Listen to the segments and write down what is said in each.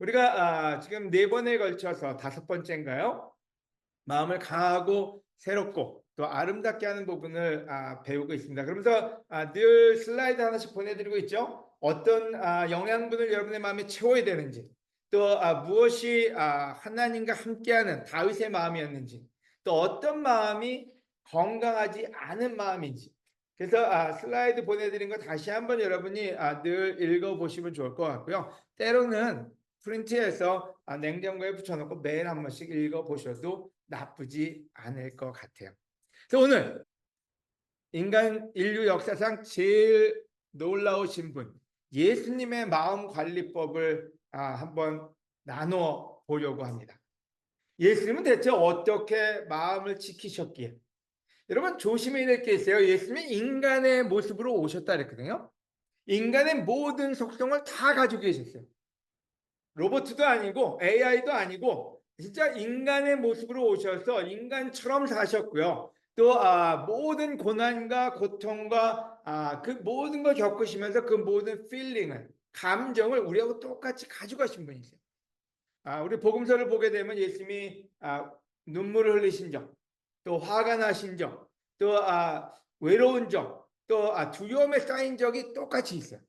우리가 지금 네 번에 걸쳐서 다섯 번째인가요? 마음을 강하고 새롭고 또 아름답게 하는 부분을 배우고 있습니다. 그러면서 늘 슬라이드 하나씩 보내드리고 있죠. 어떤 영양분을 여러분의 마음에 채워야 되는지, 또 무엇이 하나님과 함께하는 다윗의 마음이었는지, 또 어떤 마음이 건강하지 않은 마음인지. 그래서 슬라이드 보내드린 거 다시 한번 여러분이 늘 읽어보시면 좋을 것 같고요. 때로는 프린트해서 냉장고에 붙여놓고 매일 한 번씩 읽어보셔도 나쁘지 않을 것 같아요. 그래서 오늘 인간 인류 역사상 제일 놀라우신 분, 예수님의 마음 관리법을 한번 나누어 보려고 합니다. 예수님은 대체 어떻게 마음을 지키셨기에? 여러분 조심해야 될 게 있어요. 예수님이 인간의 모습으로 오셨다 그랬거든요. 인간의 모든 속성을 다 가지고 계셨어요. 로봇도 아니고 AI도 아니고 진짜 인간의 모습으로 오셔서 인간처럼 사셨고요. 또 모든 고난과 고통과 그 모든 걸 겪으시면서 그 모든 필링을 감정을 우리하고 똑같이 가져가신 분이세요. 우리 복음서를 보게 되면 예수님이 눈물을 흘리신 적, 또 화가 나신 적, 또 외로운 적, 또 두려움에 쌓인 적이 똑같이 있어요.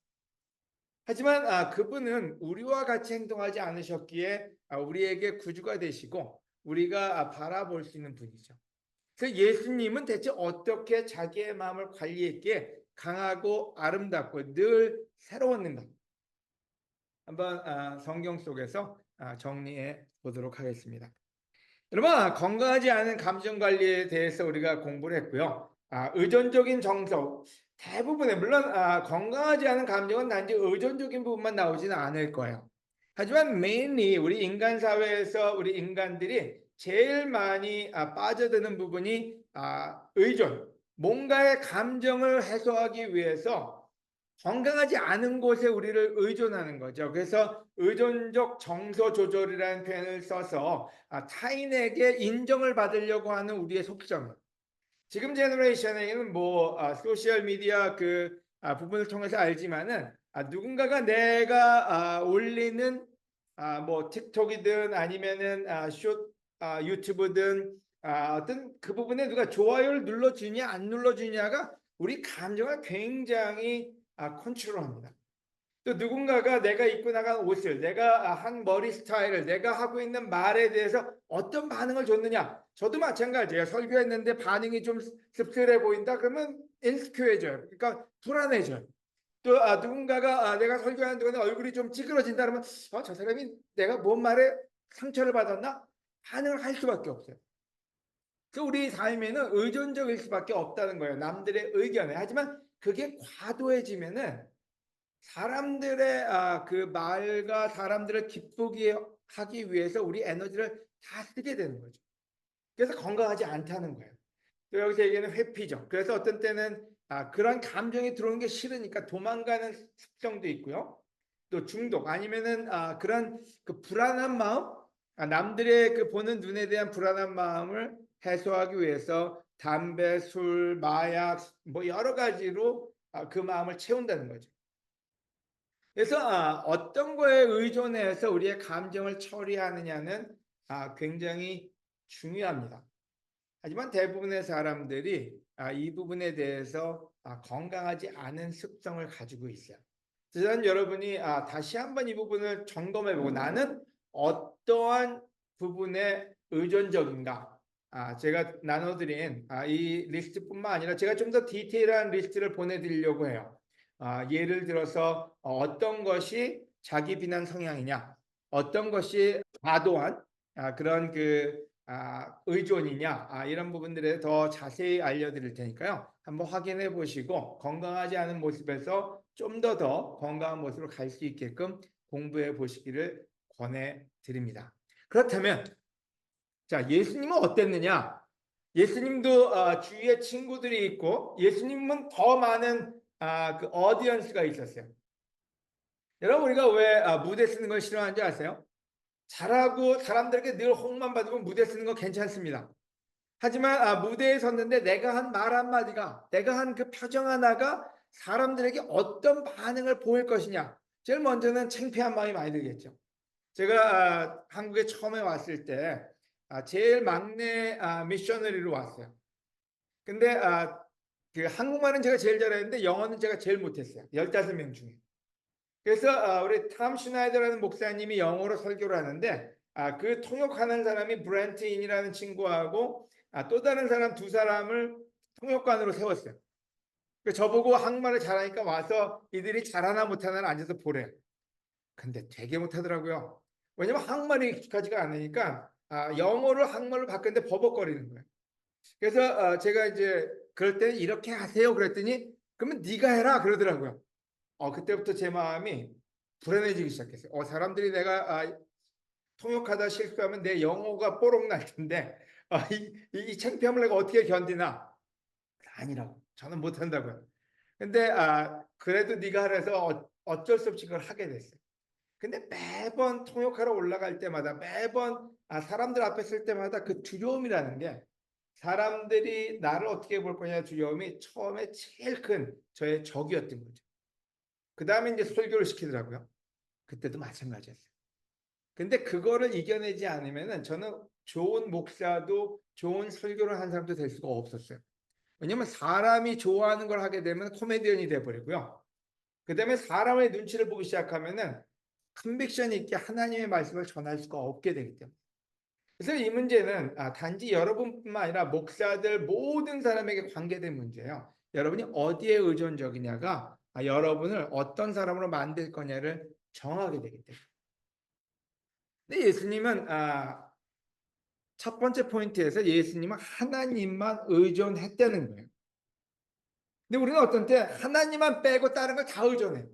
하지만 그분은 우리와 같이 행동하지 않으셨기에 우리에게 구주가 되시고 우리가 바라볼 수 있는 분이죠. 그래서 예수님은 대체 어떻게 자기의 마음을 관리했기에 강하고 아름답고 늘 새로웠는가? 한번 성경 속에서 정리해 보도록 하겠습니다. 여러분, 건강하지 않은 감정 관리에 대해서 우리가 공부를 했고요. 의존적인 정서, 대부분의, 물론 건강하지 않은 감정은 단지 의존적인 부분만 나오지는 않을 거예요. 하지만 mainly 우리 인간 사회에서 우리 인간들이 제일 많이 빠져드는 부분이 의존, 뭔가의 감정을 해소하기 위해서 건강하지 않은 곳에 우리를 의존하는 거죠. 그래서 의존적 정서 조절이라는 표현을 써서 타인에게 인정을 받으려고 하는 우리의 속성. 지금 제너레이션에는 뭐 소셜 미디어 그 부분을 통해서 알지만은 누군가가 내가 올리는 뭐 틱톡이든 아니면은 숏 유튜브든 어떤 그 부분에 누가 좋아요를 눌러주냐 안 눌러주냐가 우리 감정을 굉장히 컨트롤합니다. 또 누군가가 내가 입고 나간 옷을, 내가 한 머리 스타일을, 내가 하고 있는 말에 대해서 어떤 반응을 줬느냐. 저도 마찬가지예요. 설교했는데 반응이 좀 씁쓸해 보인다. 그러면 인스큐해져요. 그러니까 불안해져요. 또 누군가가 내가 설교하는 동안에 얼굴이 좀 찌그러진다 그러면 저 사람이 내가 뭔 말에 상처를 받았나? 반응을 할 수밖에 없어요. 그 우리 삶에는 의존적일 수밖에 없다는 거예요. 남들의 의견에. 하지만 그게 과도해지면은 사람들의 그 말과 사람들을 기쁘게 하기 위해서 우리 에너지를 다 쓰게 되는 거죠. 그래서 건강하지 않다는 거예요. 또 여기서 얘기하는 회피죠. 그래서 어떤 때는 그런 감정이 들어오는 게 싫으니까 도망가는 습성도 있고요. 또 중독 아니면은 그런 그 불안한 마음, 남들의 그 보는 눈에 대한 불안한 마음을 해소하기 위해서 담배, 술, 마약 뭐 여러 가지로 그 마음을 채운다는 거죠. 그래서 어떤 거에 의존해서 우리의 감정을 처리하느냐는 굉장히 중요합니다. 하지만 대부분의 사람들이 이 부분에 대해서 건강하지 않은 습성을 가지고 있어요. 그래서 여러분이 다시 한번 이 부분을 점검해보고 나는 어떠한 부분에 의존적인가? 제가 나눠드린 이 리스트뿐만 아니라 제가 좀 더 디테일한 리스트를 보내드리려고 해요. 예를 들어서 어떤 것이 자기 비난 성향이냐, 어떤 것이 과도한 그런 그 의존이냐 이런 부분들에 더 자세히 알려드릴 테니까요. 한번 확인해 보시고 건강하지 않은 모습에서 좀 더 건강한 모습으로 갈 수 있게끔 공부해 보시기를 권해 드립니다. 그렇다면 자 예수님은 어땠느냐? 예수님도 주위에 친구들이 있고 예수님은 더 많은 그 어디언스가 있었어요. 여러분 우리가 왜 무대 쓰는 걸 싫어하는지 아세요? 잘하고 사람들에게 늘 호응만 받으면 무대 쓰는 거 괜찮습니다. 하지만 무대에 섰는데 내가 한 말 한마디가 내가 한 그 표정 하나가 사람들에게 어떤 반응을 보일 것이냐. 제일 먼저는 창피한 마음이 많이 들겠죠. 제가 한국에 처음에 왔을 때 제일 막내 미셔너리로 왔어요. 근데 그 한국말은 제가 제일 잘했는데 영어는 제가 제일 못했어요. 15명 중에. 그래서 우리 탐 슈나이더라는 목사님이 영어로 설교를 하는데 그 통역하는 사람이 브렌트 인이라는 친구하고 또 다른 사람 두 사람을 통역관으로 세웠어요. 저보고 한국말을 잘하니까 와서 이들이 잘하나 못하나 앉아서 보래요. 근데 되게 못하더라고요. 왜냐면 한국말이 익숙하지가 않으니까 영어를 한국말로 바꾸는데 버벅거리는 거예요. 그래서 제가 이제 그럴 때 이렇게 하세요 그랬더니 그러면 네가 해라 그러더라고요. 그때부터 제 마음이 불안해지기 시작했어요. 사람들이 내가 통역하다 실수하면 내 영어가 뽀록 날 텐데 이 창피함을 내가 어떻게 견디나? 아니라고. 저는 못한다고요. 근데 그래도 네가 하래서 어쩔 수 없이 그걸 하게 됐어요. 근데 매번 통역하러 올라갈 때마다 매번 사람들 앞에 쓸 때마다 그 두려움이라는 게 사람들이 나를 어떻게 볼 거냐 두려움이 처음에 제일 큰 저의 적이었던 거죠. 그 다음에 이제 설교를 시키더라고요. 그때도 마찬가지였어요. 근데 그거를 이겨내지 않으면은 저는 좋은 목사도 좋은 설교를 한 사람도 될 수가 없었어요. 왜냐면 사람이 좋아하는 걸 하게 되면 코미디언이 돼버리고요. 그 다음에 사람의 눈치를 보기 시작하면은 컨빅션 있게 하나님의 말씀을 전할 수가 없게 되기 때문에. 그래서 이 문제는 단지 여러분뿐만 아니라 목사들 모든 사람에게 관계된 문제예요. 여러분이 어디에 의존적이냐가 여러분을 어떤 사람으로 만들 거냐를 정하게 되기 때문에. 근데 예수님은 첫 번째 포인트에서 예수님은 하나님만 의존했다는 거예요. 근데 우리는 어떤 때 하나님만 빼고 다른 걸 다 의존해.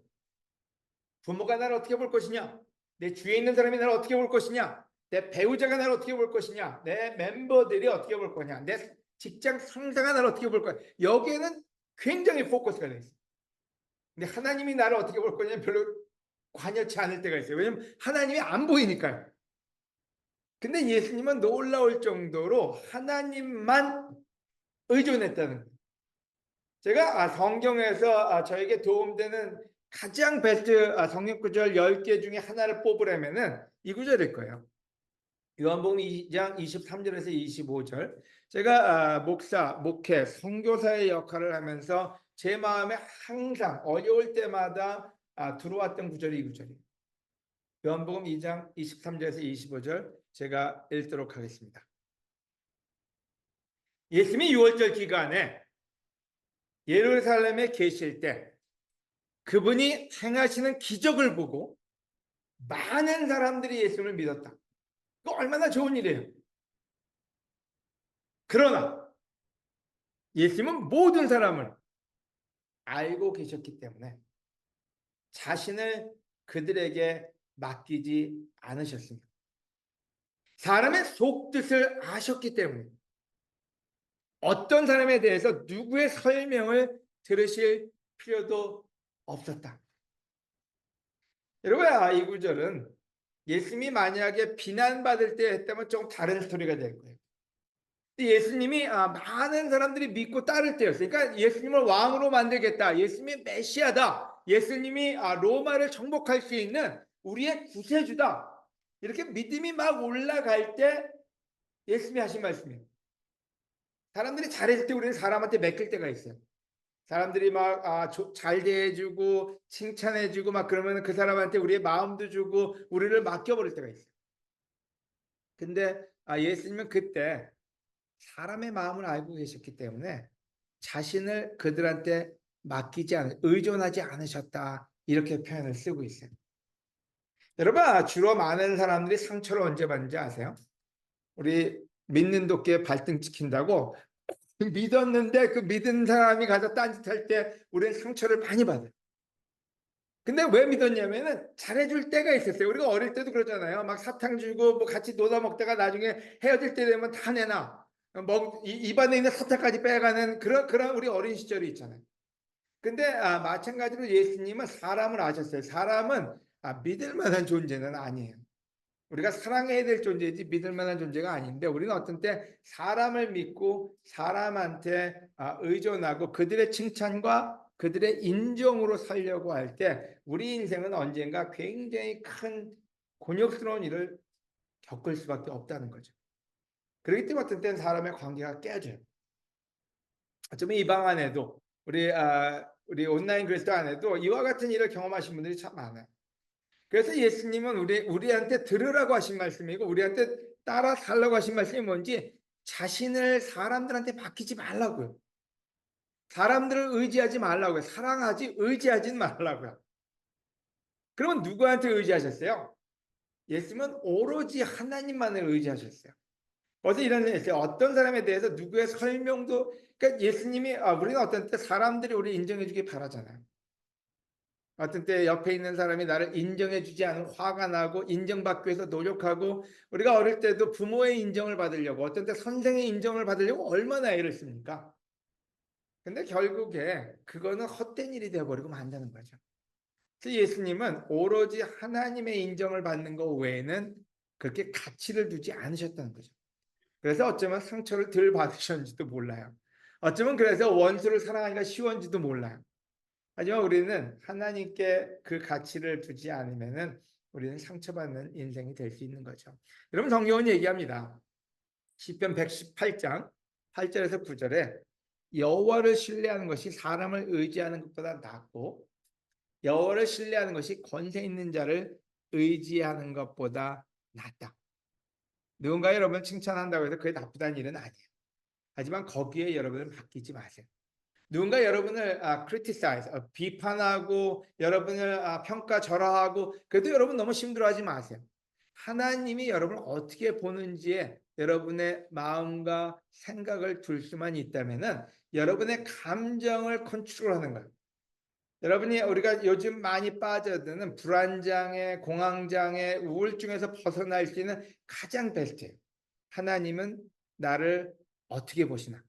부모가 나를 어떻게 볼 것이냐? 내 주위에 있는 사람이 나를 어떻게 볼 것이냐? 내 배우자가 나를 어떻게 볼 것이냐? 내 멤버들이 어떻게 볼 거냐? 내 직장 상사가 나를 어떻게 볼 거냐? 여기에는 굉장히 포커스가 돼 있어요. 근데 하나님이 나를 어떻게 볼 거냐 별로 관여치 않을 때가 있어요. 왜냐면 하나님이 안 보이니까요. 근데 예수님은 놀라울 정도로 하나님만 의존했다는 거예요. 제가 성경에서 저에게 도움되는 가장 베스트 성경 구절 10개 중에 하나를 뽑으려면은 이 구절일 거예요. 요한복음 2장 23절에서 25절. 제가 목사, 목회, 선교사의 역할을 하면서 제 마음에 항상 어려울 때마다 들어왔던 구절이 이 구절이에요. 요한복음 2장 23절에서 25절 제가 읽도록 하겠습니다. 예수님이 6월절 기간에 예루살렘에 계실 때 그분이 행하시는 기적을 보고 많은 사람들이 예수님을 믿었다. 그거 얼마나 좋은 일이에요. 그러나 예수님은 모든 사람을 알고 계셨기 때문에 자신을 그들에게 맡기지 않으셨습니다. 사람의 속뜻을 아셨기 때문에 어떤 사람에 대해서 누구의 설명을 들으실 필요도 없었다. 여러분, 이 구절은 예수님이 만약에 비난받을 때 했다면 좀 다른 스토리가 될 거예요. 예수님이 많은 사람들이 믿고 따를 때였어요. 그러니까 예수님을 왕으로 만들겠다. 예수님이 메시아다. 예수님이 로마를 정복할 수 있는 우리의 구세주다. 이렇게 믿음이 막 올라갈 때 예수님이 하신 말씀이에요. 사람들이 잘했을 때 우리는 사람한테 맡길 때가 있어요. 사람들이 막 잘 대해주고 칭찬해주고 막 그러면 그 사람한테 우리의 마음도 주고 우리를 맡겨버릴 때가 있어요. 근데 예수님은 그때 사람의 마음을 알고 계셨기 때문에 자신을 그들한테 의존하지 않으셨다. 이렇게 표현을 쓰고 있어요. 여러분, 주로 많은 사람들이 상처를 언제 받는지 아세요? 우리 믿는 도끼에 발등 찍힌다고 믿었는데 그 믿은 사람이 가서 딴짓할 때 우리는 상처를 많이 받아요. 근데 왜 믿었냐면은 잘해줄 때가 있었어요. 우리가 어릴 때도 그러잖아요. 막 사탕 주고 뭐 같이 놀아 먹다가 나중에 헤어질 때 되면 다 내놔. 입안에 있는 사탕까지 빼가는 그런 우리 어린 시절이 있잖아요. 근데 마찬가지로 예수님은 사람을 아셨어요. 사람은 믿을 만한 존재는 아니에요. 우리가 사랑해야 될 존재지 믿을 만한 존재가 아닌데 우리는 어떤 때 사람을 믿고 사람한테 의존하고 그들의 칭찬과 그들의 인정으로 살려고 할 때 우리 인생은 언젠가 굉장히 큰 곤욕스러운 일을 겪을 수밖에 없다는 거죠. 그렇기 때문에 어떤 때는 사람의 관계가 깨져요. 어쩌면 이 방 안에도 우리 온라인 그리스도 안에도 이와 같은 일을 경험하신 분들이 참 많아요. 그래서 예수님은 우리한테 들으라고 하신 말씀이고 우리한테 따라 살라고 하신 말씀이 뭔지 자신을 사람들한테 맡기지 말라고요. 사람들을 의지하지 말라고요. 사랑하지 의지하지 말라고요. 그러면 누구한테 의지하셨어요? 예수님은 오로지 하나님만을 의지하셨어요. 어제 이런 일 있어요. 어떤 사람에 대해서 누구의 설명도 그러니까 예수님이 우리는 어떤 때 사람들이 우리 인정해 주길 바라잖아요. 어떤 때 옆에 있는 사람이 나를 인정해 주지 않으면 화가 나고 인정받기 위해서 노력하고 우리가 어릴 때도 부모의 인정을 받으려고 어떤 때 선생의 인정을 받으려고 얼마나 애를 씁니까? 근데 결국에 그거는 헛된 일이 되어버리고 만다는 거죠. 그래서 예수님은 오로지 하나님의 인정을 받는 것 외에는 그렇게 가치를 두지 않으셨다는 거죠. 그래서 어쩌면 상처를 덜 받으셨는지도 몰라요. 어쩌면 그래서 원수를 사랑하기가 쉬웠는지도 몰라요. 하지만 우리는 하나님께 그 가치를 두지 않으면은 우리는 상처받는 인생이 될 수 있는 거죠. 여러분 성경은 얘기합니다. 시편 118장 8절에서 9절에 여호와를 신뢰하는 것이 사람을 의지하는 것보다 낫고 여호와를 신뢰하는 것이 권세 있는 자를 의지하는 것보다 낫다. 누군가 여러분을 칭찬한다고 해서 그게 나쁘다는 일은 아니에요. 하지만 거기에 여러분을 맡기지 마세요. 누군가 여러분을 criticize, 비판하고 여러분을 평가절하하고 그래도 여러분 너무 힘들어하지 마세요. 하나님이 여러분을 어떻게 보는지에 여러분의 마음과 생각을 둘 수만 있다면은 여러분의 감정을 컨트롤하는 거예요. 여러분이 우리가 요즘 많이 빠져드는 불안장애, 공황장애, 우울증에서 벗어날 수 있는 가장 베스트예요. 하나님은 나를 어떻게 보시나?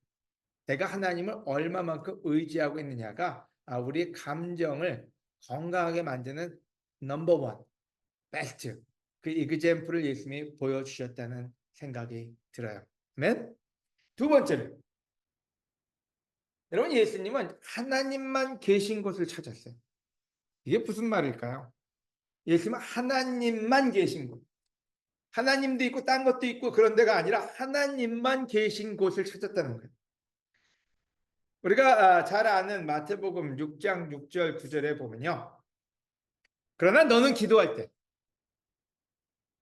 내가 하나님을 얼마만큼 의지하고 있느냐가 우리의 감정을 건강하게 만드는 넘버원, 베스트 그 이그젬플을 예수님이 보여주셨다는 생각이 들어요. 아멘. 두 번째는 여러분 예수님은 하나님만 계신 곳을 찾았어요. 이게 무슨 말일까요? 예수님은 하나님만 계신 곳. 하나님도 있고 딴 것도 있고 그런 데가 아니라 하나님만 계신 곳을 찾았다는 거예요. 우리가 잘 아는 마태복음 6장 6절 9절에 보면요. 그러나 너는 기도할 때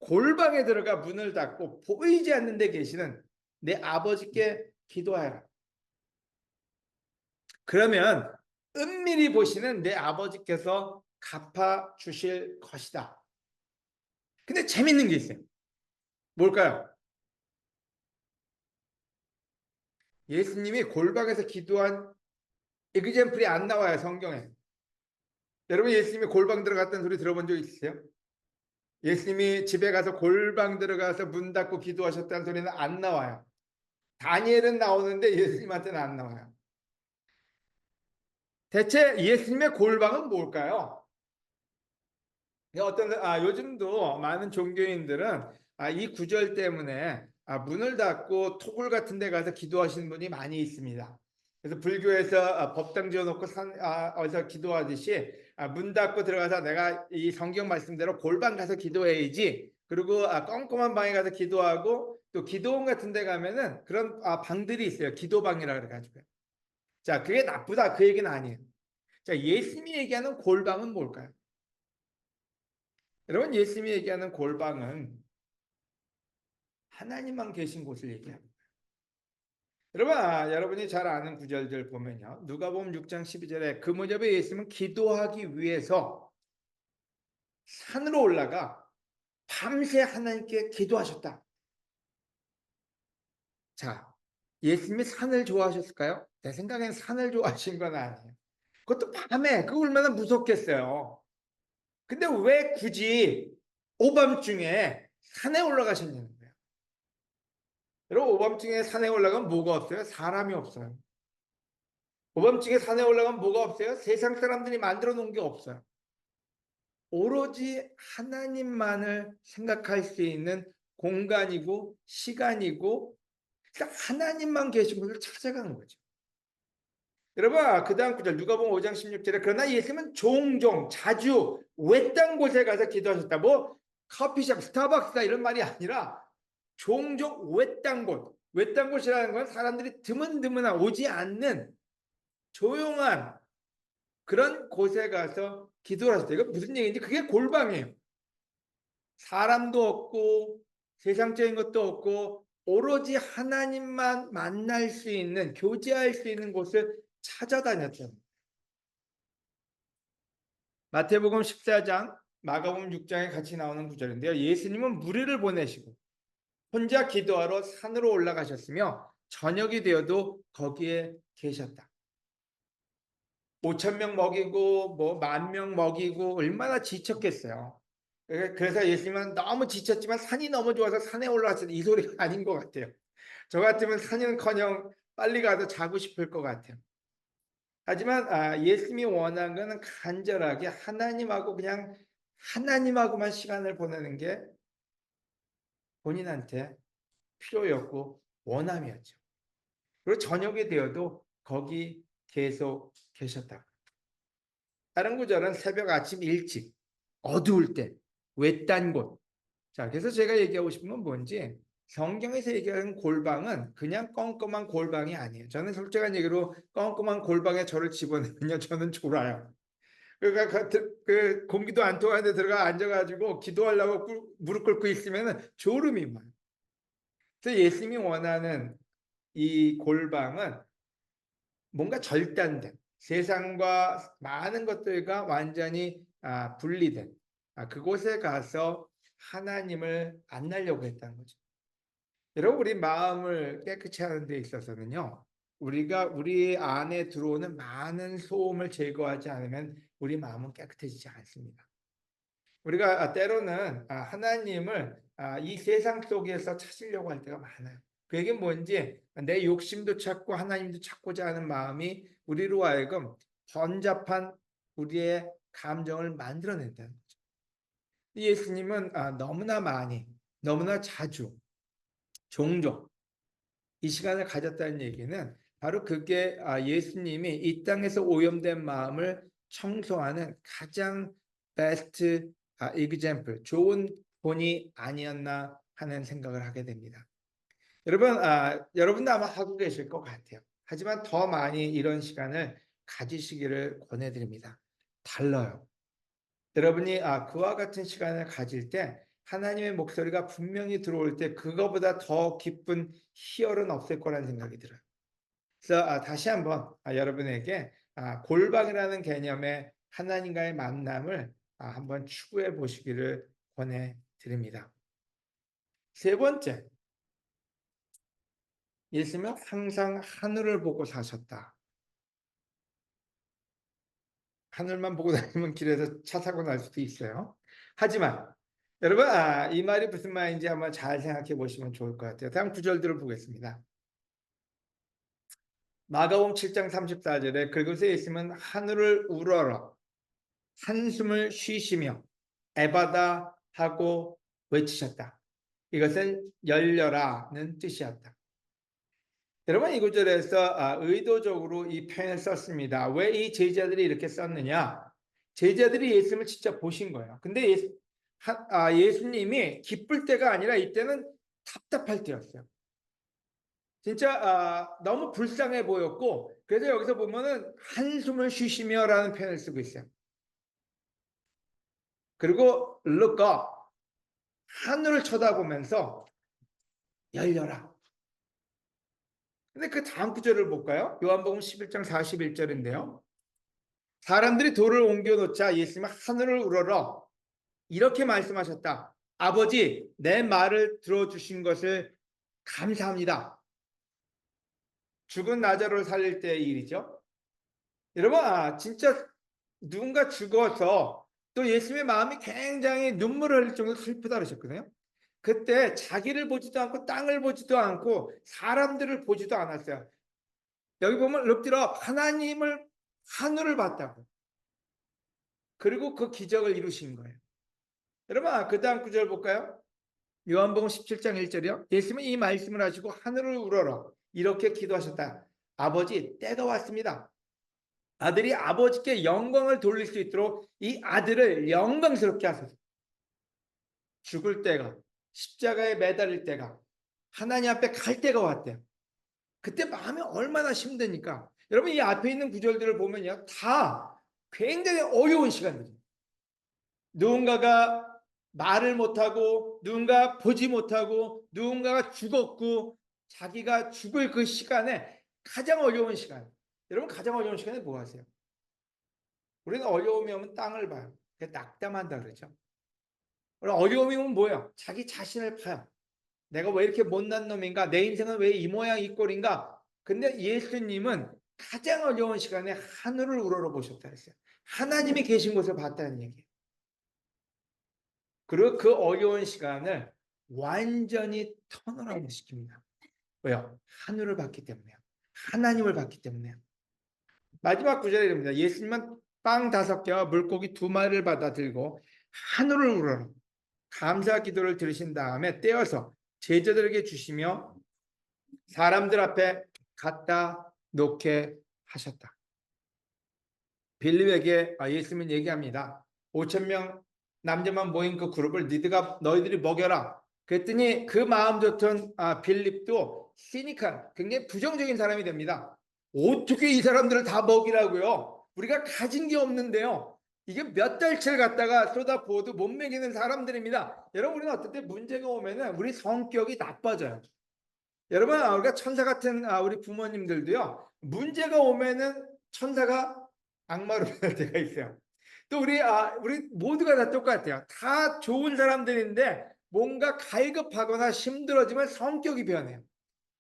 골방에 들어가 문을 닫고 보이지 않는 데 계시는 내 아버지께 기도하라. 그러면 은밀히 보시는 내 아버지께서 갚아 주실 것이다. 근데 재밌는 게 있어요. 뭘까요? 예수님이 골방에서 기도한 에그젬플이 안 나와요, 성경에. 여러분 예수님이 골방 들어갔다는 소리 들어본 적 있으세요? 예수님이 집에 가서 골방 들어가서 문 닫고 기도하셨다는 소리는 안 나와요. 다니엘은 나오는데 예수님한테는 안 나와요. 대체 예수님의 골방은 뭘까요? 요즘도 많은 종교인들은 이 구절 때문에 문을 닫고 토굴 같은 데 가서 기도하시는 분이 많이 있습니다. 그래서 불교에서 법당 지어놓고 어디서 기도하듯이 문 닫고 들어가서 내가 이 성경 말씀대로 골방 가서 기도해야지. 그리고 껌껌한 방에 가서 기도하고 또 기도원 같은 데 가면은 그런 방들이 있어요. 기도방이라 그래가지고요. 자, 그게 나쁘다 그 얘기는 아니에요. 자, 예수님이 얘기하는 골방은 뭘까요? 여러분 예수님이 얘기하는 골방은 하나님만 계신 곳을 얘기합니다. 여러분 여러분이 잘 아는 구절들 보면요. 누가복음 6장 12절에 그 무렵에 예수님은 기도하기 위해서 산으로 올라가 밤새 하나님께 기도하셨다. 자, 예수님이 산을 좋아하셨을까요? 내 생각엔 산을 좋아하신 건 아니에요. 그것도 밤에 그거 얼마나 무섭겠어요. 근데 왜 굳이 오밤중에 산에 올라가셨냐는 거예요. 여러분 오밤중에 산에 올라가면 뭐가 없어요? 사람이 없어요. 오밤중에 산에 올라가면 뭐가 없어요? 세상 사람들이 만들어 놓은 게 없어요. 오로지 하나님만을 생각할 수 있는 공간이고 시간이고 그러니까 하나님만 계신 곳을 찾아가는 거죠. 여러분 그 다음 구절 누가복음 5장 16절에 그러나 예수님은 종종 자주 외딴 곳에 가서 기도하셨다. 뭐 커피숍, 스타벅스다 이런 말이 아니라 종종 외딴 곳, 외딴 곳이라는 건 사람들이 드문드문 오지 않는 조용한 그런 곳에 가서 기도를 하셨다. 이거 무슨 얘기인지 그게 골방이에요. 사람도 없고 세상적인 것도 없고 오로지 하나님만 만날 수 있는, 교제할 수 있는 곳을 찾아다녔죠. 마태복음 14장, 마가복음 6장에 같이 나오는 구절인데요. 예수님은 무리를 보내시고 혼자 기도하러 산으로 올라가셨으며 저녁이 되어도 거기에 계셨다. 5천 명 먹이고 뭐 10,000명 먹이고 얼마나 지쳤겠어요. 그래서 예수님은 너무 지쳤지만 산이 너무 좋아서 산에 올라왔을 때 이 소리가 아닌 것 같아요. 저 같으면 산은커녕 빨리 가서 자고 싶을 것 같아요. 하지만 예수님이 원한 것은 간절하게 하나님하고 그냥 하나님하고만 시간을 보내는 게 본인한테 필요였고 원함이었죠. 그리고 저녁이 되어도 거기 계속 계셨다. 다른 구절은 새벽 아침 일찍 어두울 때 외딴 곳. 자, 그래서 제가 얘기하고 싶은 건 뭔지 성경에서 얘기하는 골방은 그냥 껌껌한 골방이 아니에요. 저는 솔직한 얘기로 껌껌한 골방에 저를 집어넣으면 저는 졸아요. 그러니까 그 공기도 안 통하는데 들어가 앉아가지고 기도하려고 무릎 꿇고 있으면 졸음이 와요. 그래서 예수님이 원하는 이 골방은 뭔가 절단된 세상과 많은 것들과 완전히 분리된 그곳에 가서 하나님을 만나려고 했다는 거죠. 여러분, 우리 마음을 깨끗이 하는 데 있어서는요, 우리가 우리 안에 들어오는 많은 소음을 제거하지 않으면 우리 마음은 깨끗해지지 않습니다. 우리가 때로는 하나님을 이 세상 속에서 찾으려고 할 때가 많아요. 그게 뭔지 내 욕심도 찾고 하나님도 찾고자 하는 마음이 우리로 하여금 번잡한 우리의 감정을 만들어낸다는 거죠. 예수님은 너무나 많이, 너무나 자주, 종종 이 시간을 가졌다는 얘기는 바로 그게 예수님이 이 땅에서 오염된 마음을 청소하는 가장 베스트 example, 좋은 본이 아니었나 하는 생각을 하게 됩니다. 여러분, 여러분도 아마 하고 계실 것 같아요. 하지만 더 많이 이런 시간을 가지시기를 권해드립니다. 달라요. 여러분이 그와 같은 시간을 가질 때 하나님의 목소리가 분명히 들어올 때 그거보다 더 기쁜 희열은 없을 거라는 생각이 들어요. 그래서 다시 한번 여러분에게 골방이라는 개념의 하나님과의 만남을 한번 추구해 보시기를 권해드립니다. 세 번째, 예수님은 항상 하늘을 보고 사셨다. 하늘만 보고 다니면 길에서 차 사고 날 수도 있어요. 하지만 여러분, 이 말이 무슨 말인지 한번 잘 생각해 보시면 좋을 것 같아요. 다음 구절들을 보겠습니다. 마가복음 7장 34절에 그곳에 있으면 하늘을 우러러 한숨을 쉬시며 에바다 하고 외치셨다. 이것은 열려라는 뜻이었다. 여러분, 이 구절에서 의도적으로 이 표현을 썼습니다. 왜 이 제자들이 이렇게 썼느냐? 제자들이 예수님을 직접 보신 거예요. 근데 예수님이 기쁠 때가 아니라 이때는 답답할 때였어요. 진짜 너무 불쌍해 보였고, 그래서 여기서 보면은 한숨을 쉬시며라는 표현을 쓰고 있어요. 그리고 look up, 하늘을 쳐다보면서 열려라. 근데 그 다음 구절을 볼까요? 요한복음 11장 41절인데요. 사람들이 돌을 옮겨 놓자 예수님은 하늘을 우러러 이렇게 말씀하셨다. 아버지, 내 말을 들어주신 것을 감사합니다. 죽은 나자로를 살릴 때의 일이죠. 여러분, 진짜 누군가 죽어서 또 예수님의 마음이 굉장히 눈물을 흘릴 정도로 슬프다 그러셨거든요. 그때 자기를 보지도 않고 땅을 보지도 않고 사람들을 보지도 않았어요. 여기 보면 엎드려 하나님을 하늘을 봤다고. 그리고 그 기적을 이루신 거예요. 여러분, 그 다음 구절 볼까요? 요한복음 17장 1절이요. 예수님은 이 말씀을 하시고 하늘을 우러러 이렇게 기도하셨다. 아버지, 때가 왔습니다. 아들이 아버지께 영광을 돌릴 수 있도록 이 아들을 영광스럽게 하소서. 죽을 때가, 십자가에 매달릴 때가, 하나님 앞에 갈 때가 왔대요. 그때 마음이 얼마나 힘드니까. 여러분 이 앞에 있는 구절들을 보면요, 다 굉장히 어려운 시간들이에요. 누군가가 말을 못하고, 누군가 보지 못하고, 누군가가 죽었고, 자기가 죽을 그 시간에 가장 어려운 시간. 여러분 가장 어려운 시간에 뭐 하세요? 우리는 어려움이 오면 땅을 봐요. 낙담한다 그러죠. 어려움이 오면 뭐예요? 자기 자신을 파요. 내가 왜 이렇게 못난 놈인가? 내 인생은 왜 이 모양 이 꼴인가? 근데 예수님은 가장 어려운 시간에 하늘을 우러러보셨다 했어요. 하나님이 계신 곳을 봤다는 얘기예요. 그리고 그 어려운 시간을 완전히 턴어라운드 시킵니다. 왜요? 하늘을 봤기 때문에요. 하나님을 봤기 때문에요. 마지막 구절에 이릅니다. 예수님은 빵 5개와 물고기 2마리를 받아 들고 하늘을 우러러 감사 기도를 들으신 다음에 떼어서 제자들에게 주시며 사람들 앞에 갖다 놓게 하셨다. 빌립에게 예수님은 얘기합니다. 5,000명 남자만 모인 그 그룹을 너희들이 먹여라. 그랬더니 그 마음 좋던 빌립도 시니컬, 굉장히 부정적인 사람이 됩니다. 어떻게 이 사람들을 다 먹이라고요? 우리가 가진 게 없는데요. 이게 몇 달치를 갖다가 쏟아부어도 못 먹이는 사람들입니다. 여러분 우리는 어떨 때 문제가 오면은 우리 성격이 나빠져요. 여러분 우리가 천사 같은 우리 부모님들도요. 문제가 오면은 천사가 악마로 변할 때가 있어요. 또 우리 모두가 다 똑같아요. 다 좋은 사람들인데 뭔가 갈급하거나 힘들어지면 성격이 변해요.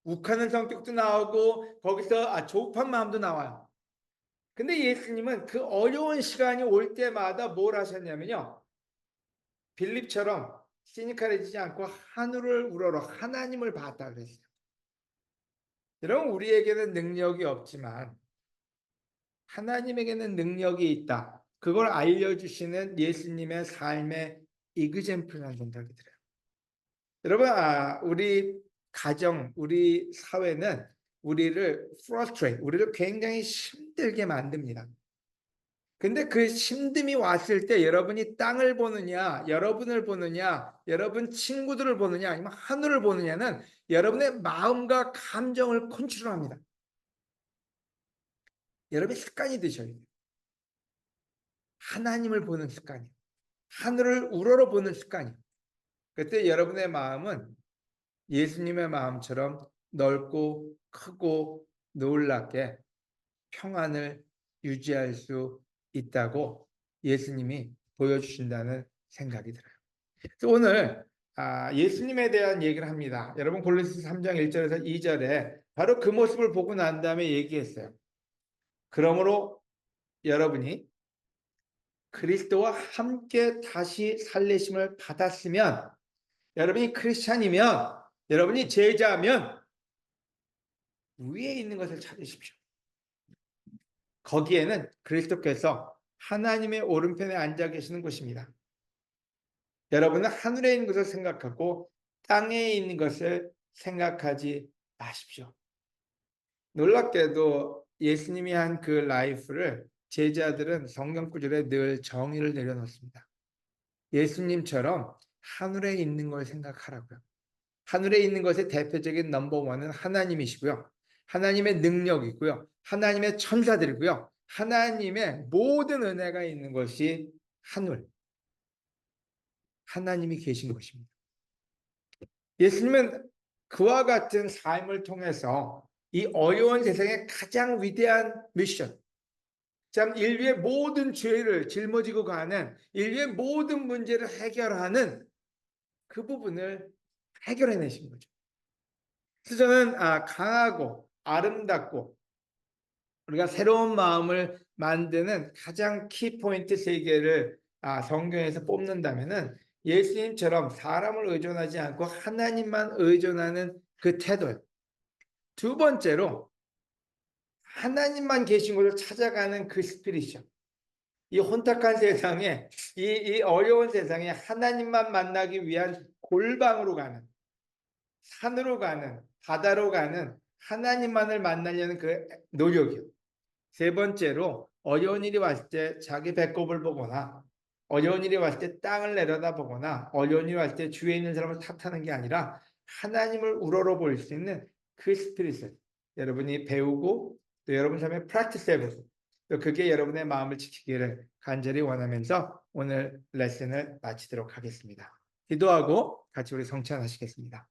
욱하는 성격도 나오고 거기서 조급한 마음도 나와요. 근데 예수님은 그 어려운 시간이 올 때마다 뭘 하셨냐면요. 빌립처럼 시니컬해지지 않고 하늘을 우러러 하나님을 봤다 그랬어요. 여러분 우리에게는 능력이 없지만 하나님에게는 능력이 있다. 그걸 알려주시는 예수님의 삶의 이그젬플이라는 생각이 들어요. 여러분 우리 가정, 우리 사회는 우리를 frustrate, 우리를 굉장히 힘들게 만듭니다. 근데 그 힘듦이 왔을 때 여러분이 땅을 보느냐, 여러분을 보느냐, 여러분 친구들을 보느냐, 아니면 하늘을 보느냐는 여러분의 마음과 감정을 컨트롤합니다. 여러분의 습관이 되셔야 돼요. 하나님을 보는 습관이에요. 하늘을 우러러 보는 습관이에요. 그때 여러분의 마음은 예수님의 마음처럼 넓고 크고 놀랍게 평안을 유지할 수 있다고 예수님이 보여주신다는 생각이 들어요. 그래서 오늘 예수님에 대한 얘기를 합니다. 여러분 골로새서 3장 1절에서 2절에 바로 그 모습을 보고 난 다음에 얘기했어요. 그러므로 여러분이 그리스도와 함께 다시 살리심을 받았으면, 여러분이 크리스찬이면, 여러분이 제자면 위에 있는 것을 찾으십시오. 거기에는 그리스도께서 하나님의 오른편에 앉아 계시는 곳입니다. 여러분은 하늘에 있는 것을 생각하고 땅에 있는 것을 생각하지 마십시오. 놀랍게도 예수님이 한 그 라이프를 제자들은 성경 구절에 늘 정의를 내려놓습니다. 예수님처럼 하늘에 있는 걸 생각하라고요. 하늘에 있는 것의 대표적인 넘버원은 하나님이시고요. 하나님의 능력이고요. 하나님의 천사들이고요. 하나님의 모든 은혜가 있는 것이 하늘. 하나님이 계신 것입니다. 예수님은 그와 같은 삶을 통해서 이 어려운 세상의 가장 위대한 미션, 참 인류의 모든 죄를 짊어지고 가는, 인류의 모든 문제를 해결하는 그 부분을 해결해내신 거죠. 그래서 저는 강하고 아름답고 우리가 새로운 마음을 만드는 가장 키포인트 3개를 성경에서 뽑는다면은 예수님처럼 사람을 의존하지 않고 하나님만 의존하는 그 태도예요. 두 번째로 하나님만 계신 곳을 찾아가는 그 스피릿이요. 이 혼탁한 세상에, 이 어려운 세상에 하나님만 만나기 위한 골방으로 가는, 산으로 가는, 바다로 가는 하나님만을 만나려는 그 노력이요. 세 번째로 어려운 일이 왔을 때 자기 배꼽을 보거나 어려운 일이 왔을 때 땅을 내려다보거나 어려운 일이 왔을 때 주위에 있는 사람을 탓하는 게 아니라 하나님을 우러러 볼 수 있는 그 스피릿을 여러분이 배우고 또 여러분 삶에 프랙티스 해보고 또 그게 여러분의 마음을 지키기를 간절히 원하면서 오늘 레슨을 마치도록 하겠습니다. 기도하고 같이 우리 성찬하시겠습니다.